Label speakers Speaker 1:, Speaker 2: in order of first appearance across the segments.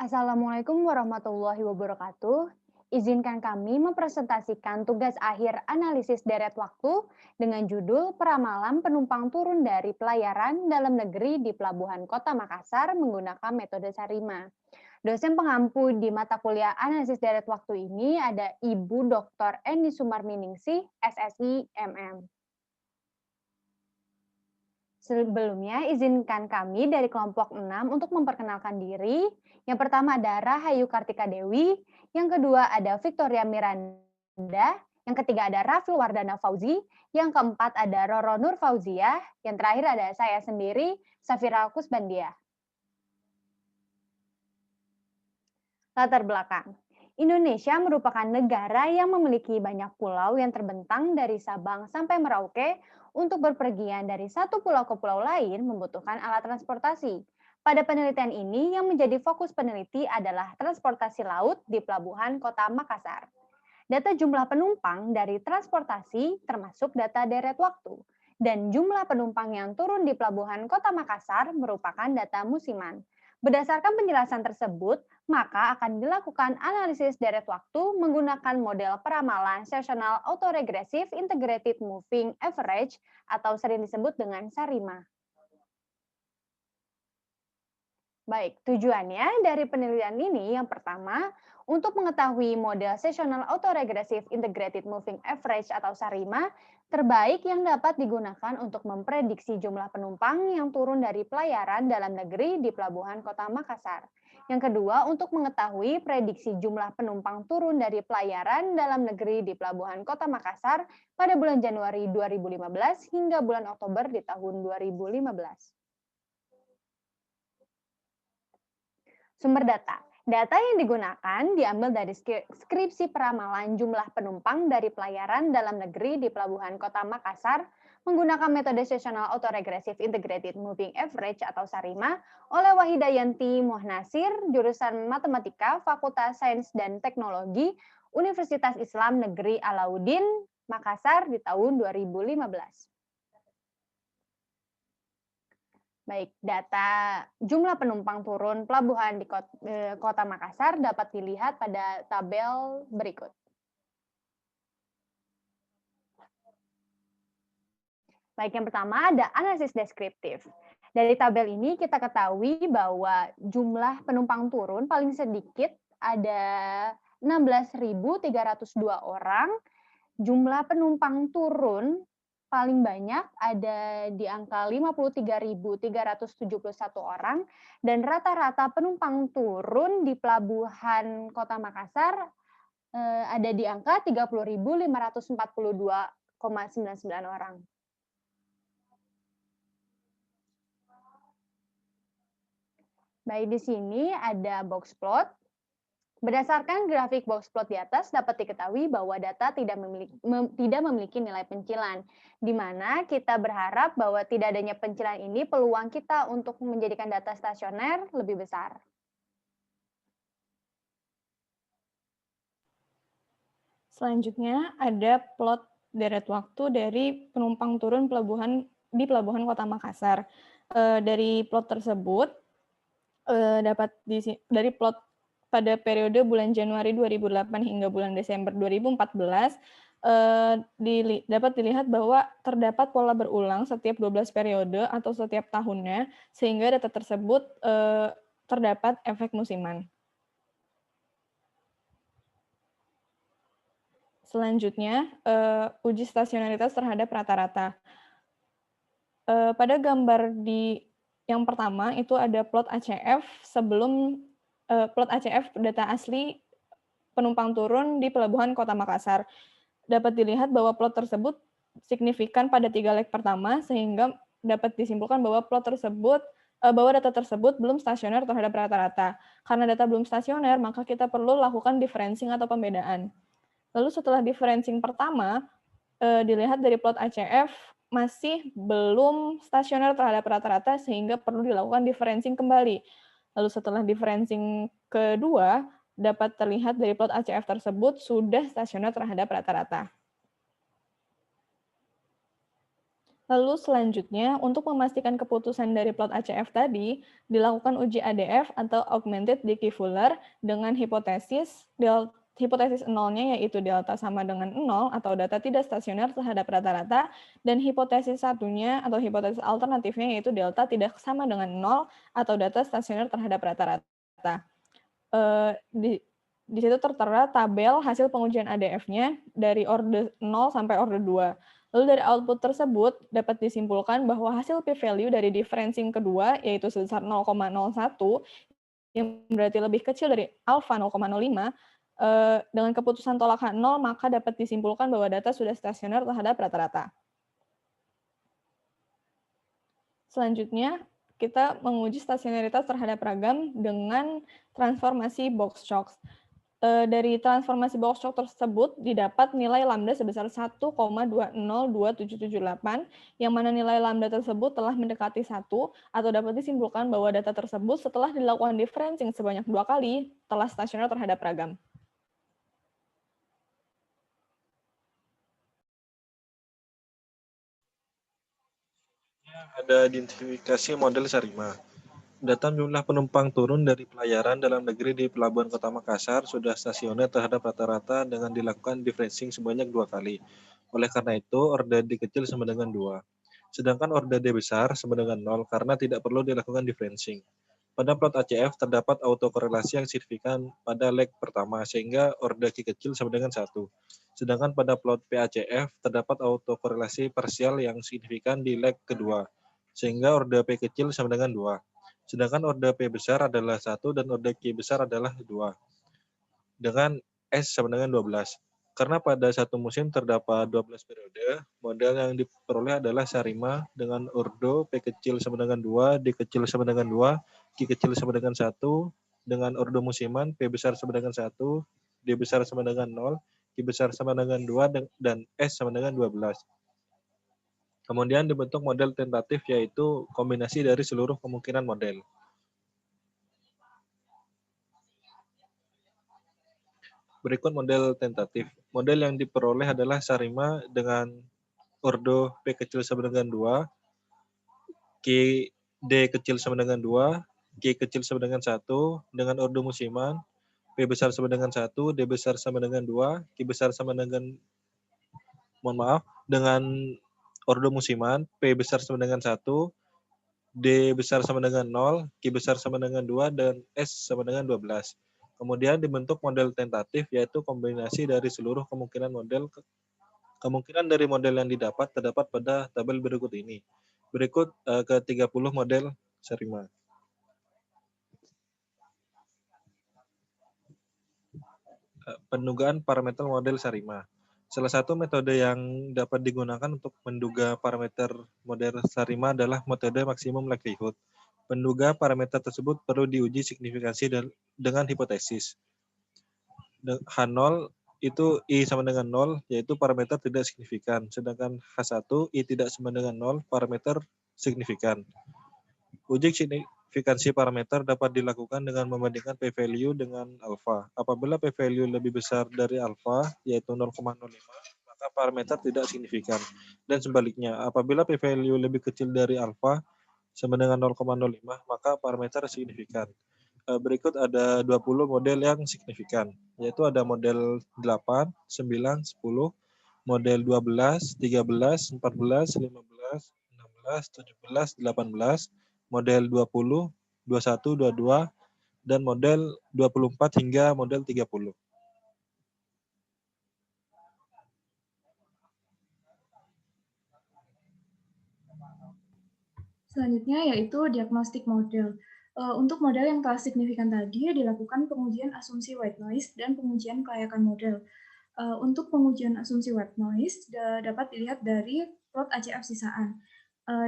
Speaker 1: Assalamualaikum warahmatullahi wabarakatuh. Izinkan kami mempresentasikan tugas akhir analisis deret waktu dengan judul Peramalan Penumpang Turun dari Pelayaran Dalam Negeri di Pelabuhan Kota Makassar menggunakan metode Sarima. Dosen pengampu di mata kuliah analisis deret waktu ini ada Ibu Dr. Eni Sumarminingsih, SSI MM. Sebelumnya, izinkan kami dari kelompok 6 untuk memperkenalkan diri. Yang pertama ada Rahayu Kartika Dewi, yang kedua ada Victoria Miranda, yang ketiga ada Rafil Wardana Fauzi, yang keempat ada Roro Nur Fauzia, yang terakhir ada saya sendiri, Safira Kusbandia. Latar belakang. Indonesia merupakan negara yang memiliki banyak pulau yang terbentang dari Sabang sampai Merauke. Untuk berpergian dari satu pulau ke pulau lain membutuhkan alat transportasi. Pada penelitian ini, yang menjadi fokus peneliti adalah transportasi laut di Pelabuhan Kota Makassar. Data jumlah penumpang dari transportasi termasuk data deret waktu. Dan jumlah penumpang yang turun di Pelabuhan Kota Makassar merupakan data musiman. Berdasarkan penjelasan tersebut, maka akan dilakukan analisis deret waktu menggunakan model peramalan Seasonal Autoregressive Integrated Moving Average atau sering disebut dengan SARIMA. Baik, tujuannya dari penelitian ini yang pertama, untuk mengetahui model Seasonal Autoregressive Integrated Moving Average atau SARIMA terbaik yang dapat digunakan untuk memprediksi jumlah penumpang yang turun dari pelayaran dalam negeri di Pelabuhan Kota Makassar. Yang kedua, untuk mengetahui prediksi jumlah penumpang turun dari pelayaran dalam negeri di Pelabuhan Kota Makassar pada bulan Januari 2015 hingga bulan Oktober di tahun 2015. Sumber data. Data yang digunakan diambil dari skripsi peramalan jumlah penumpang dari pelayaran dalam negeri di Pelabuhan Kota Makassar menggunakan metode Seasonal Autoregressive Integrated Moving Average atau SARIMA oleh Wahidayanti Muhnasir, jurusan Matematika, Fakultas Sains dan Teknologi, Universitas Islam Negeri Alauddin, Makassar di tahun 2015. Baik, data jumlah penumpang turun pelabuhan di Kota Makassar dapat dilihat pada tabel berikut. Baik, yang pertama ada analisis deskriptif. Dari tabel ini kita ketahui bahwa jumlah penumpang turun paling sedikit ada 16.302 orang, jumlah penumpang turun paling banyak ada di angka 53.371 orang, dan rata-rata penumpang turun di Pelabuhan Kota Makassar ada di angka 30.542,99 orang. Baik, di sini ada box plot. Berdasarkan grafik box plot di atas, dapat diketahui bahwa data tidak memiliki nilai pencilan, di mana kita berharap bahwa tidak adanya pencilan ini peluang kita untuk menjadikan data stasioner lebih besar.
Speaker 2: Selanjutnya ada plot deret waktu dari penumpang turun di Pelabuhan Kota Makassar. Dari plot tersebut dari plot pada periode bulan Januari 2008 hingga bulan Desember 2014 dapat dilihat bahwa terdapat pola berulang setiap 12 periode atau setiap tahunnya, sehingga data tersebut terdapat efek musiman. Selanjutnya, uji stasionaritas terhadap rata-rata. Pada gambar yang pertama itu ada plot ACF sebelum plot ACF data asli penumpang turun di Pelabuhan Kota Makassar. Dapat dilihat bahwa plot tersebut signifikan pada 3 leg pertama, sehingga dapat disimpulkan bahwa data tersebut belum stasioner terhadap rata-rata. Karena data belum stasioner, maka kita perlu lakukan differencing atau pembedaan. Lalu setelah differencing pertama, dilihat dari plot ACF masih belum stasioner terhadap rata-rata, sehingga perlu dilakukan differencing kembali. Lalu setelah differencing kedua, dapat terlihat dari plot ACF tersebut sudah stasioner terhadap rata-rata. Lalu selanjutnya, untuk memastikan keputusan dari plot ACF tadi, dilakukan uji ADF atau Augmented Decay-Fuller dengan hipotesis nolnya yaitu delta sama dengan 0 atau data tidak stasioner terhadap rata-rata, dan hipotesis satunya atau hipotesis alternatifnya yaitu delta tidak sama dengan 0 atau data stasioner terhadap rata-rata. Di situ tertera tabel hasil pengujian ADF-nya dari orde 0 sampai orde 2. Lalu dari output tersebut dapat disimpulkan bahwa hasil p-value dari differencing kedua yaitu sebesar 0,01 yang berarti lebih kecil dari alfa 0,05 dengan keputusan tolakan 0 maka dapat disimpulkan bahwa data sudah stasioner terhadap rata-rata. Selanjutnya kita menguji stasionaritas terhadap ragam dengan transformasi Box-Cox. Dari transformasi Box-Cox tersebut didapat nilai lambda sebesar 1,202778, yang mana nilai lambda tersebut telah mendekati 1, atau dapat disimpulkan bahwa data tersebut setelah dilakukan differencing sebanyak 2 kali, telah stasioner terhadap ragam.
Speaker 3: Ada identifikasi model Sarima. Data jumlah penumpang turun dari pelayaran dalam negeri di Pelabuhan Kota Makassar sudah stasioner terhadap rata-rata dengan dilakukan differencing sebanyak 2 kali. Oleh karena itu, orde D kecil sama dengan 2. Sedangkan orde D besar sama dengan 0 karena tidak perlu dilakukan differencing. Pada plot ACF terdapat autokorelasi yang signifikan pada leg pertama sehingga orde Q kecil sama dengan 1. Sedangkan pada plot PACF terdapat autokorelasi parsial yang signifikan di leg kedua sehingga orde P kecil sama dengan 2. Sedangkan orde P besar adalah 1 dan orde Q besar adalah 2. Dengan S sama dengan 12. Karena pada satu musim terdapat 12 periode, model yang diperoleh adalah Sarima dengan ordo P kecil sama dengan 2, D kecil sama dengan 2, Q kecil sama dengan 1, dengan ordo musiman P besar sama dengan 1, D besar sama dengan 0, Q besar sama dengan 2, dan S sama dengan 12. Kemudian dibentuk model tentatif yaitu kombinasi dari seluruh kemungkinan model. Berikut model tentatif. Model yang diperoleh adalah Sarima dengan ordo P kecil sama dengan 2, Q D kecil sama dengan 2, Q kecil sama dengan 1, dengan ordo musiman, P besar sama dengan 1, D besar sama dengan 2, Q besar sama dengan, dengan ordo musiman, P besar sama dengan 1, D besar sama dengan 0, Q besar sama dengan 2, dan S sama dengan 12. Kemudian dibentuk model tentatif, yaitu kombinasi dari seluruh kemungkinan model. Kemungkinan dari model yang didapat terdapat pada tabel berikut ini. Berikut ke-30 model Sarima. Pendugaan parameter model Sarima. Salah satu metode yang dapat digunakan untuk menduga parameter model Sarima adalah metode maksimum likelihood. Penduga parameter tersebut perlu diuji signifikansi dengan hipotesis. H0 itu I sama dengan 0, yaitu parameter tidak signifikan. Sedangkan H1, I tidak sama dengan 0, parameter signifikan. Uji signifikansi parameter dapat dilakukan dengan membandingkan p-value dengan alfa. Apabila p-value lebih besar dari alfa, yaitu 0,05, maka parameter tidak signifikan. Dan sebaliknya, apabila p-value lebih kecil dari alfa, sama dengan 0,05, maka parameter signifikan. Berikut ada 20 model yang signifikan, yaitu ada model 8, 9, 10, model 12, 13, 14, 15, 16, 17, 18, model 20, 21, 22, dan model 24 hingga model 30.
Speaker 4: Selanjutnya yaitu diagnostik model. Untuk model yang telah signifikan tadi dilakukan pengujian asumsi white noise dan pengujian kelayakan model. Untuk pengujian asumsi white noise dapat dilihat dari plot ACF sisaan.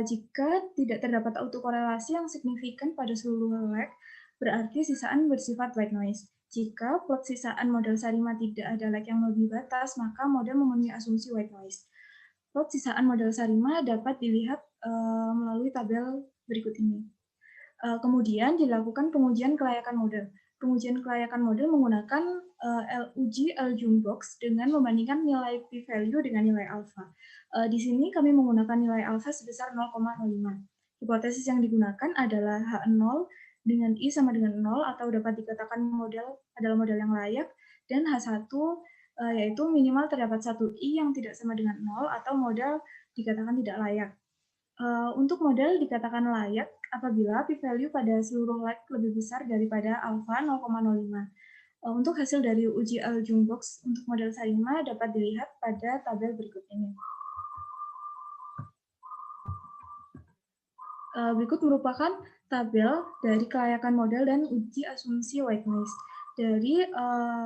Speaker 4: Jika tidak terdapat autokorelasi yang signifikan pada seluruh leg, berarti sisaan bersifat white noise. Jika plot sisaan model Sarima tidak ada leg yang lebih batas, maka model memenuhi asumsi white noise. Plot sisaan model Sarima dapat dilihat melalui tabel berikut ini. Kemudian dilakukan pengujian kelayakan model. pengujian kelayakan model menggunakan uji Aljumbox dengan membandingkan nilai p-value dengan nilai alfa. Di sini kami menggunakan nilai alfa sebesar 0,05. Hipotesis yang digunakan adalah H0 dengan I sama dengan 0 atau dapat dikatakan model adalah model yang layak, dan H1 yaitu minimal terdapat satu I yang tidak sama dengan 0 atau model dikatakan tidak layak. Untuk model dikatakan layak apabila p-value pada seluruh leg lebih besar daripada alfa 0,05. Untuk hasil dari uji Aljumbox untuk model Sarima dapat dilihat pada tabel berikut ini. Berikut merupakan tabel dari kelayakan model dan uji asumsi white noise. Dari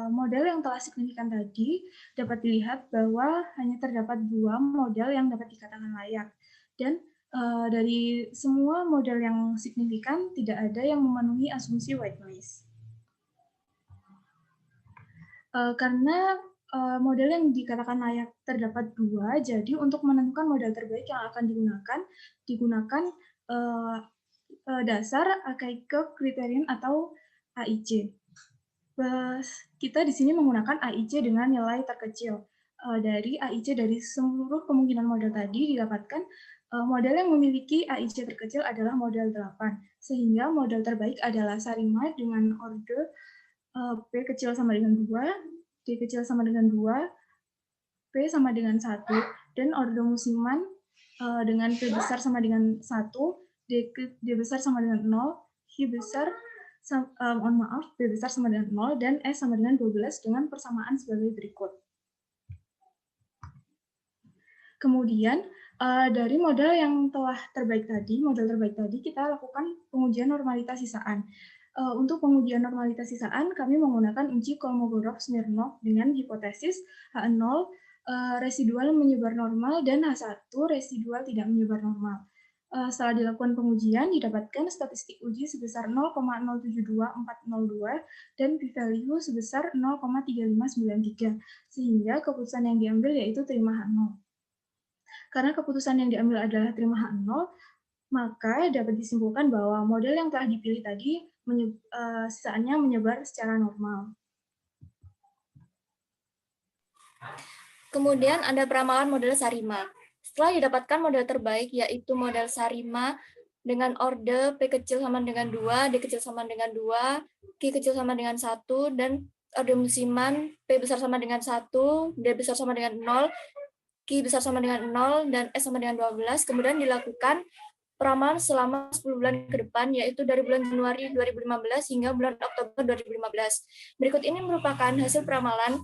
Speaker 4: model yang telah signifikan tadi, dapat dilihat bahwa hanya terdapat 2 model yang dapat dikatakan layak. Dan dari semua model yang signifikan, tidak ada yang memenuhi asumsi white noise. Karena model yang dikatakan layak terdapat 2, jadi untuk menentukan model terbaik yang akan digunakan dasar Akaike Criterion atau AIC. Kita di sini menggunakan AIC dengan nilai terkecil. Dari AIC dari seluruh kemungkinan model tadi didapatkan model yang memiliki AIC terkecil adalah model 8, sehingga model terbaik adalah Sarima dengan order P kecil sama dengan 2, D kecil sama dengan 2, P sama dengan 1, dan order musiman dengan P besar sama dengan 1, D besar sama dengan 0, Q besar, B besar sama dengan 0, dan S sama dengan 12 dengan persamaan sebagai berikut. Kemudian, dari model yang telah terbaik tadi, kita lakukan pengujian normalitas sisaan. Untuk pengujian normalitas sisaan, kami menggunakan uji Kolmogorov-Smirnov dengan hipotesis H0 residual menyebar normal dan H1 residual tidak menyebar normal. Setelah dilakukan pengujian, didapatkan statistik uji sebesar 0,072402 dan p-value sebesar 0,3593, sehingga keputusan yang diambil yaitu terima H0. Karena keputusan yang diambil adalah terima H0, maka dapat disimpulkan bahwa model yang telah dipilih tadi sisaannya menyebar secara normal.
Speaker 5: Kemudian ada peramalan model Sarima. Setelah didapatkan model terbaik, yaitu model Sarima dengan orde P kecil sama dengan 2, D kecil sama dengan 2, Q kecil sama dengan 1, dan orde musiman P besar sama dengan 1, D besar sama dengan 0, Q besar sama dengan 0, dan S sama dengan 12. Kemudian dilakukan peramalan selama 10 bulan ke depan, yaitu dari bulan Januari 2015 hingga bulan Oktober 2015. Berikut ini merupakan hasil peramalan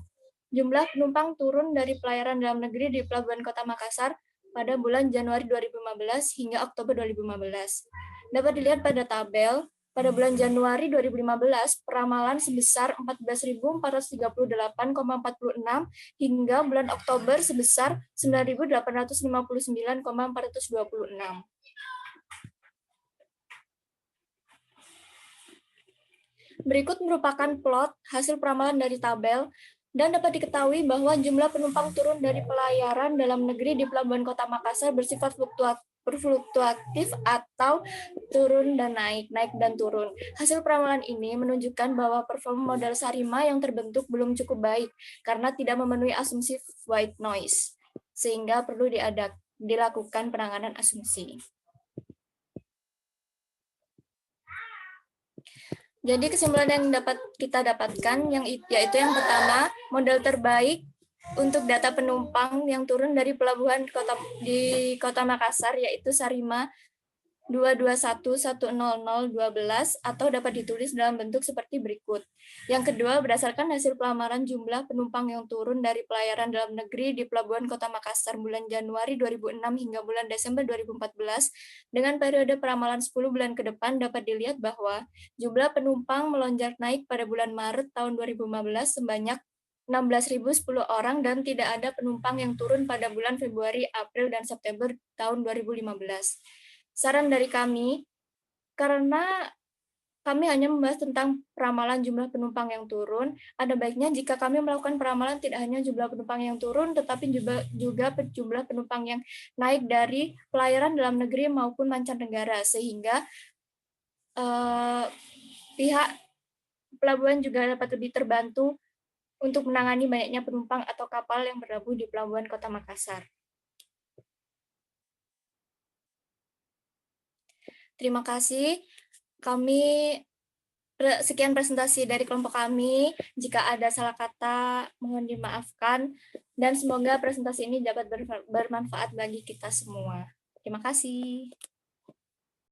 Speaker 5: jumlah penumpang turun dari pelayaran dalam negeri di Pelabuhan Kota Makassar pada bulan Januari 2015 hingga Oktober 2015. Dapat dilihat pada tabel, pada bulan Januari 2015, peramalan sebesar 14.438,46 hingga bulan Oktober sebesar 9.859,426. Berikut merupakan plot hasil peramalan dari tabel, dan dapat diketahui bahwa jumlah penumpang turun dari pelayaran dalam negeri di Pelabuhan Kota Makassar bersifat berfluktuatif atau turun dan naik, naik dan turun. Hasil peramalan ini menunjukkan bahwa performa model Sarima yang terbentuk belum cukup baik karena tidak memenuhi asumsi white noise, sehingga perlu dilakukan penanganan asumsi. Jadi kesimpulan yang dapat kita dapatkan yaitu yang pertama, model terbaik untuk data penumpang yang turun dari pelabuhan di Kota Makassar yaitu Sarima 221.100.12 atau dapat ditulis dalam bentuk seperti berikut. Yang kedua, berdasarkan hasil pelamaran jumlah penumpang yang turun dari pelayaran dalam negeri di Pelabuhan Kota Makassar bulan Januari 2006 hingga bulan Desember 2014, dengan periode peramalan 10 bulan ke depan dapat dilihat bahwa jumlah penumpang melonjak naik pada bulan Maret tahun 2015 sebanyak 16.010 orang dan tidak ada penumpang yang turun pada bulan Februari, April, dan September tahun 2015. Saran dari kami, karena kami hanya membahas tentang peramalan jumlah penumpang yang turun, ada baiknya jika kami melakukan peramalan tidak hanya jumlah penumpang yang turun, tetapi juga jumlah penumpang yang naik dari pelayaran dalam negeri maupun mancanegara, sehingga pihak pelabuhan juga dapat lebih terbantu untuk menangani banyaknya penumpang atau kapal yang berlabuh di Pelabuhan Kota Makassar. Terima kasih. Sekian presentasi dari kelompok kami. Jika ada salah kata, mohon dimaafkan. Dan semoga presentasi ini dapat bermanfaat bagi kita semua. Terima kasih.